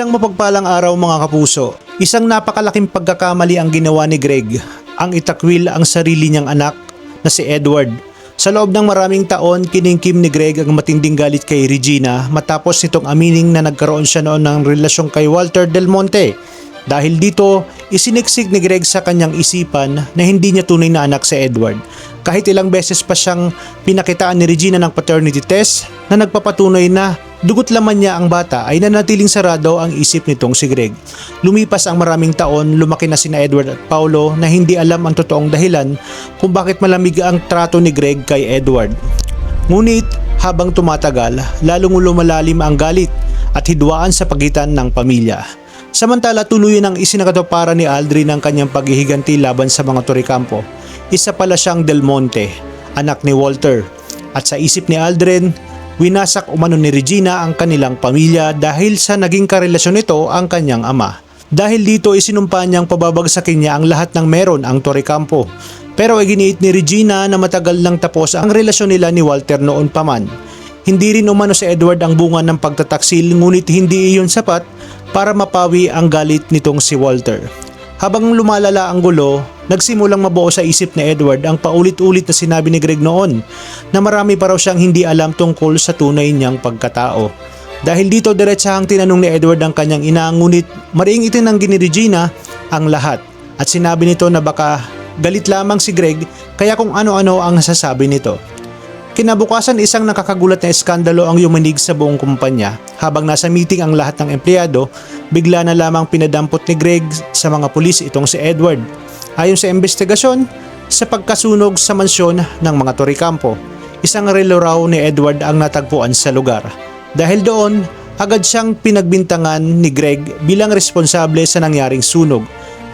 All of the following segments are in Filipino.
Isang mapagpalang araw mga kapuso. Isang napakalaking pagkakamali ang ginawa ni Greg, ang itakwil ang sarili niyang anak na si Edward. Sa loob ng maraming taon, kiningkim ni Greg ang matinding galit kay Regina matapos nitong amining na nagkaroon siya noon ng relasyon kay Walter Del Monte. Dahil dito, isiniksik ni Greg sa kanyang isipan na hindi niya tunay na anak si Edward. Kahit ilang beses pa siyang pinakitaan ni Regina ng paternity test na nagpapatunay na dugot laman niya ang bata, ay nanatiling sarado ang isip nitong si Greg. Lumipas ang maraming taon, lumaki na sina Edward at Paulo na hindi alam ang totoong dahilan kung bakit malamig ang trato ni Greg kay Edward. Ngunit habang tumatagal, lalong lumalalim ang galit at hidwaan sa pagitan ng pamilya. Samantala, tuluyan ang isinakatuparan ni Aldrin ang kanyang paghihiganti laban sa mga Torrecampo. Isa pala siyang Del Monte, anak ni Walter. At sa isip ni Aldrin, winasak umano ni Regina ang kanilang pamilya dahil sa naging karelasyon nito ang kanyang ama. Dahil dito isinumpa niyang pababagsakin niya ang lahat ng meron ang Torrecampo. Pero iginiit ni Regina na matagal nang tapos ang relasyon nila ni Walter noon pa man. Hindi rin umano si Edward ang bunga ng pagtataksil, ngunit hindi iyon sapat para mapawi ang galit nitong si Walter. Habang lumalala ang gulo, nagsimulang mabuo sa isip ni Edward ang paulit-ulit na sinabi ni Greg noon na marami pa raw siyang hindi alam tungkol sa tunay niyang pagkatao. Dahil dito, diretsahang tinanong ni Edward ang kanyang ina, ngunit mariing itinanggi ni Regina ang lahat at sinabi nito na baka galit lamang si Greg kaya kung ano-ano ang nasasabi nito. Kinabukasan, isang nakakagulat na eskandalo ang yumanig sa buong kumpanya. Habang nasa meeting ang lahat ng empleyado, bigla na lamang pinadampot ni Greg sa mga pulis itong si Edward. Ayon sa investigasyon, sa pagkasunog sa mansyon ng mga Torrecampo, isang relo raw ni Edward ang natagpuan sa lugar. Dahil doon, agad siyang pinagbintangan ni Greg bilang responsable sa nangyaring sunog.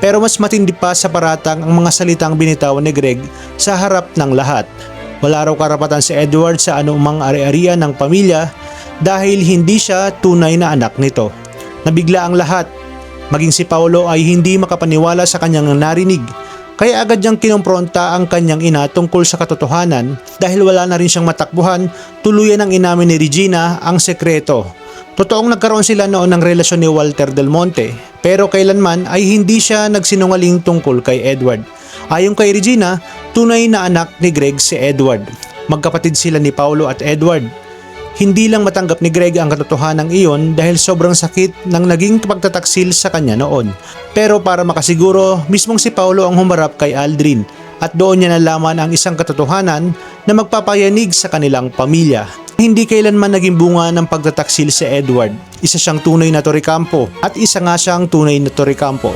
Pero mas matindi pa sa paratang ang mga salitang binitawan ni Greg sa harap ng lahat. Wala raw karapatan si Edward sa anumang ari-arian ng pamilya dahil hindi siya tunay na anak nito. Nabigla ang lahat. Maging si Paulo ay hindi makapaniwala sa kanyang narinig. Kaya agad niyang kinompronta ang kanyang ina tungkol sa katotohanan dahil wala na rin siyang matakbuhan, tuluyan ang inamin ni Regina ang sekreto. Totoong nagkaroon sila noon ng relasyon ni Walter Del Monte, pero kailanman ay hindi siya nagsinungaling tungkol kay Edward. Ayon kay Regina, tunay na anak ni Greg si Edward. Magkapatid sila ni Paulo at Edward. Hindi lang matanggap ni Greg ang katotohanan iyon dahil sobrang sakit ng naging pagtataksil sa kanya noon. Pero para makasiguro, mismong si Paulo ang humarap kay Aldrin at doon niya nalaman ang isang katotohanan na magpapayanig sa kanilang pamilya. Hindi kailanman naging bunga ng pagtataksil si Edward. Isa siyang tunay na Torrecampo at isa nga siyang tunay na Torrecampo.